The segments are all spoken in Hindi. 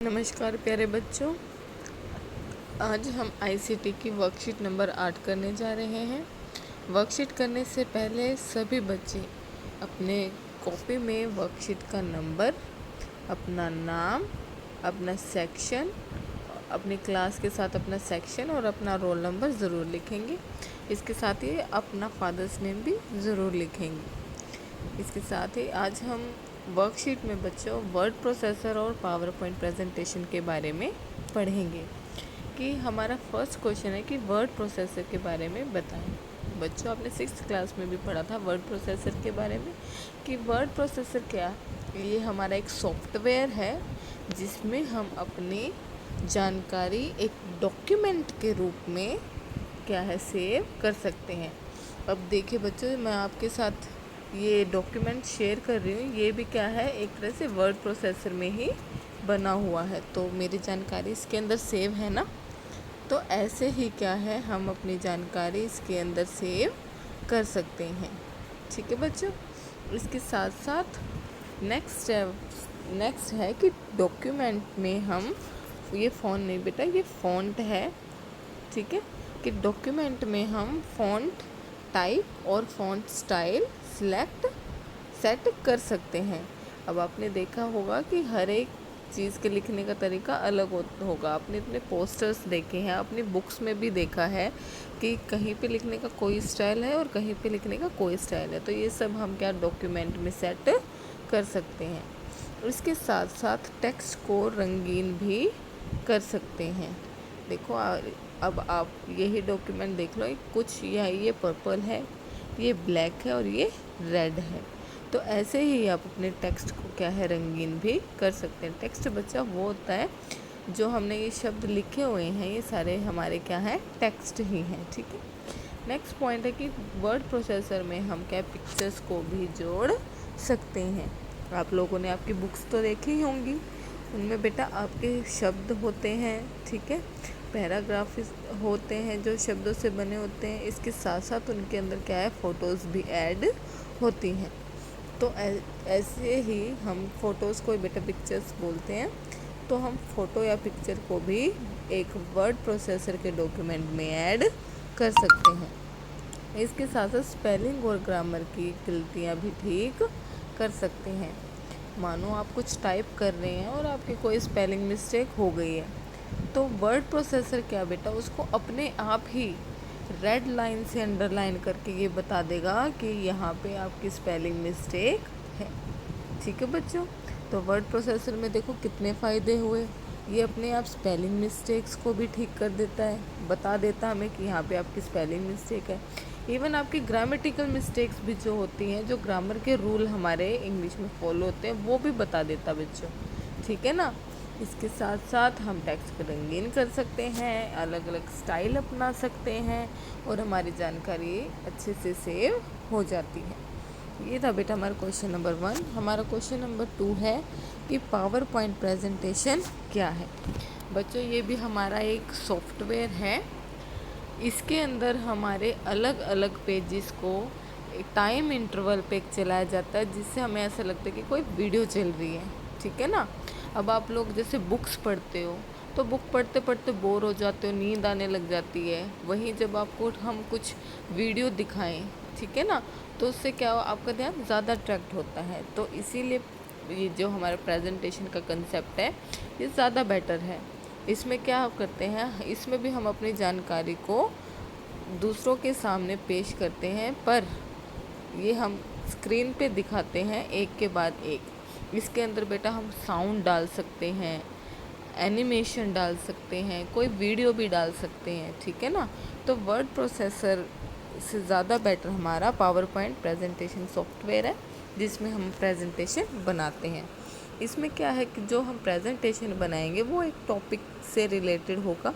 नमस्कार प्यारे बच्चों, आज हम आईसीटी की वर्कशीट नंबर 8 करने जा रहे हैं। वर्कशीट करने से पहले सभी बच्चे अपने कॉपी में वर्कशीट का नंबर, अपना नाम, अपना सेक्शन, अपनी क्लास के साथ अपना सेक्शन और अपना रोल नंबर ज़रूर लिखेंगे। इसके साथ ही अपना फादर्स नेम भी ज़रूर लिखेंगे। इसके साथ ही आज हम वर्कशीट में बच्चों वर्ड प्रोसेसर और पावर पॉइंट प्रेजेंटेशन के बारे में पढ़ेंगे। कि हमारा फर्स्ट क्वेश्चन है कि वर्ड प्रोसेसर के बारे में बताएं। बच्चों आपने 6th क्लास में भी पढ़ा था वर्ड प्रोसेसर के बारे में कि वर्ड प्रोसेसर क्या, ये हमारा एक सॉफ्टवेयर है जिसमें हम अपनी जानकारी एक डॉक्यूमेंट के रूप में क्या है सेव कर सकते हैं। अब देखिए बच्चों, मैं आपके साथ ये डॉक्यूमेंट शेयर कर रही हूँ। ये भी क्या है, एक तरह से वर्ड प्रोसेसर में ही बना हुआ है, तो मेरी जानकारी इसके अंदर सेव है ना। तो ऐसे ही क्या है, हम अपनी जानकारी इसके अंदर सेव कर सकते हैं। ठीक है बच्चों, इसके साथ साथ नेक्स्ट है कि डॉक्यूमेंट में हम ये फ़ॉन्ट नहीं बेटा, ये फ़ॉन्ट है। ठीक है, कि डॉक्यूमेंट में हम फ़ॉन्ट टाइप और फ़ॉन्ट स्टाइल सेट कर सकते हैं। अब आपने देखा होगा कि हर एक चीज़ के लिखने का तरीका अलग होगा। आपने अपने पोस्टर्स देखे हैं, अपनी बुक्स में भी देखा है कि कहीं पे लिखने का कोई स्टाइल है और कहीं पे लिखने का कोई स्टाइल है। तो ये सब हम क्या डॉक्यूमेंट में सेट कर सकते हैं। इसके साथ साथ टेक्स्ट को रंगीन भी कर सकते हैं। देखो अब आप यही डॉक्यूमेंट देख लो, कुछ ये पर्पल है, ये ब्लैक है और ये रेड है। तो ऐसे ही आप अपने टेक्स्ट को क्या है रंगीन भी कर सकते हैं। टेक्स्ट बच्चा वो होता है जो हमने ये शब्द लिखे हुए हैं, ये सारे हमारे क्या है टेक्स्ट ही हैं। ठीक है, नेक्स्ट पॉइंट है कि वर्ड प्रोसेसर में हम क्या पिक्चर्स को भी जोड़ सकते हैं। आप लोगों ने आपकी बुक्स तो देखी होंगी, उनमें बेटा आपके शब्द होते हैं। ठीक है, पैराग्राफ होते हैं जो शब्दों से बने होते हैं। इसके साथ साथ उनके अंदर क्या है फ़ोटोज़ भी ऐड होती हैं। तो ऐसे ही हम फ़ोटोज़ को बेटा पिक्चर्स बोलते हैं। तो हम फ़ोटो या पिक्चर को भी एक वर्ड प्रोसेसर के डॉक्यूमेंट में ऐड कर सकते हैं। इसके साथ साथ स्पेलिंग और ग्रामर की गलतियाँ भी ठीक कर सकते हैं। मानो आप कुछ टाइप कर रहे हैं और आपकी कोई स्पेलिंग मिस्टेक हो गई है, तो वर्ड प्रोसेसर क्या बेटा उसको अपने आप ही रेड लाइन से अंडरलाइन करके ये बता देगा कि यहाँ पे आपकी स्पेलिंग मिस्टेक है। ठीक है बच्चों, तो वर्ड प्रोसेसर में देखो कितने फ़ायदे हुए। ये अपने आप स्पेलिंग मिस्टेक्स को भी ठीक कर देता है, बता देता हमें कि यहाँ पे आपकी स्पेलिंग मिस्टेक है। इवन आपकी ग्रामेटिकल मिस्टेक्स भी जो होती हैं, जो ग्रामर के रूल हमारे इंग्लिश में फॉलो होते हैं, वो भी बता देता बच्चों। ठीक है ना। इसके साथ साथ हम टेक्स्ट को रंगीन कर सकते हैं, अलग अलग स्टाइल अपना सकते हैं और हमारी जानकारी अच्छे से सेव हो जाती है। ये था बेटा हमारा क्वेश्चन नंबर 1। हमारा क्वेश्चन नंबर 2 है कि पावर पॉइंट प्रेजेंटेशन क्या है। बच्चों ये भी हमारा एक सॉफ्टवेयर है। इसके अंदर हमारे अलग अलग पेजेस को एक टाइम इंटरवल पे चलाया जाता है, जिससे हमें ऐसा लगता है कि कोई वीडियो चल रही है। ठीक है ना। अब आप लोग जैसे बुक्स पढ़ते हो तो बुक पढ़ते पढ़ते बोर हो जाते हो, नींद आने लग जाती है। वहीं जब आपको हम कुछ वीडियो दिखाएं, ठीक है ना, तो उससे क्या हो आपका ध्यान ज़्यादा अट्रैक्ट होता है। तो इसीलिए ये जो हमारा प्रेजेंटेशन का कंसेप्ट है ये ज़्यादा बेटर है। इसमें क्या करते हैं, इसमें भी हम अपनी जानकारी को दूसरों के सामने पेश करते हैं, पर ये हम स्क्रीन पे दिखाते हैं एक के बाद एक। इसके अंदर बेटा हम साउंड डाल सकते हैं, एनिमेशन डाल सकते हैं, कोई वीडियो भी डाल सकते हैं। ठीक है ना। तो वर्ड प्रोसेसर से ज़्यादा बेटर हमारा पावर पॉइंट प्रेजेंटेशन सॉफ्टवेयर है, जिसमें हम प्रेजेंटेशन बनाते हैं। इसमें क्या है कि जो हम प्रेजेंटेशन बनाएंगे वो एक टॉपिक से रिलेटेड होगा।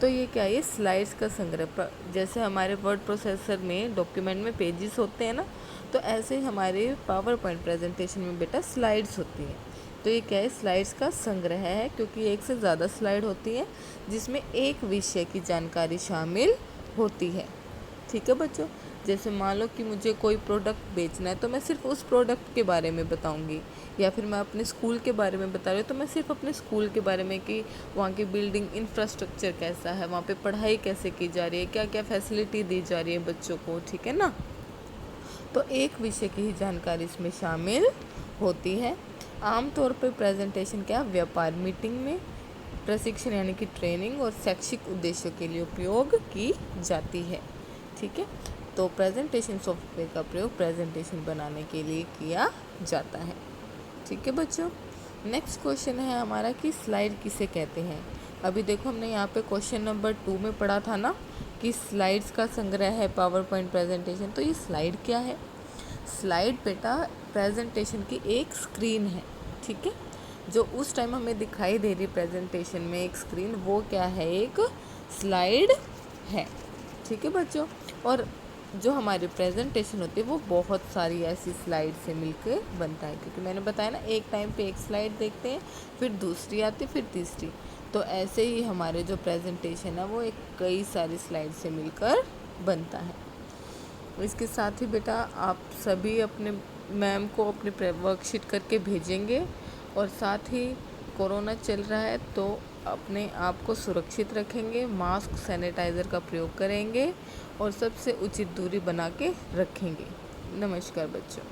तो ये क्या है, ये स्लाइड्स का संग्रह, जैसे हमारे वर्ड प्रोसेसर में डॉक्यूमेंट में पेजेस होते हैं ना, तो ऐसे ही हमारे पावर पॉइंट प्रेजेंटेशन में बेटा स्लाइड्स होती हैं। तो ये क्या है, स्लाइड्स का संग्रह है, क्योंकि एक से ज़्यादा स्लाइड होती हैं जिसमें एक विषय की जानकारी शामिल होती है। ठीक है बच्चों। जैसे मान लो कि मुझे कोई प्रोडक्ट बेचना है तो मैं सिर्फ उस प्रोडक्ट के बारे में बताऊंगी, या फिर मैं अपने स्कूल के बारे में बता रही हूँ तो मैं सिर्फ अपने स्कूल के बारे में कि वहाँ की बिल्डिंग इंफ्रास्ट्रक्चर कैसा है, वहाँ पे पढ़ाई कैसे की जा रही है, क्या क्या फैसिलिटी दी जा रही है बच्चों को, ठीक है ना। तो एक विषय की ही जानकारी इसमें शामिल होती है। आमतौर पर प्रेजेंटेशन क्या व्यापार, मीटिंग में, प्रशिक्षण यानी कि ट्रेनिंग और शैक्षिक उद्देश्यों के लिए उपयोग की जाती है, ठीक है। तो प्रेजेंटेशन सॉफ्टवेयर का प्रयोग प्रेजेंटेशन बनाने के लिए किया जाता है, ठीक है बच्चों। नेक्स्ट क्वेश्चन है हमारा कि स्लाइड किसे कहते हैं। अभी देखो हमने यहाँ पे क्वेश्चन नंबर 2 में पढ़ा था ना कि स्लाइड्स का संग्रह है पावर पॉइंट प्रेजेंटेशन। तो ये स्लाइड क्या है? स्लाइड बेटा प्रेजेंटेशन की एक स्क्रीन है, ठीक है। जो उस टाइम हमें दिखाई दे रही प्रेजेंटेशन में एक स्क्रीन, वो क्या है? एक स्लाइड है, ठीक है बच्चों। और जो हमारी प्रेजेंटेशन होती है वो बहुत सारी ऐसी स्लाइड से मिलकर बनता है, क्योंकि मैंने बताया ना एक टाइम पे एक स्लाइड देखते हैं, फिर दूसरी आती, फिर तीसरी। तो ऐसे ही हमारे जो प्रेजेंटेशन है वो एक कई सारी स्लाइड से मिलकर बनता है। इसके साथ ही बेटा आप सभी अपने मैम को अपने वर्कशीट करके भेजेंगे, और साथ ही कोरोना चल रहा है तो अपने आप को सुरक्षित रखेंगे, मास्क सैनिटाइज़र का प्रयोग करेंगे और सबसे उचित दूरी बना के रखेंगे। नमस्कार बच्चों।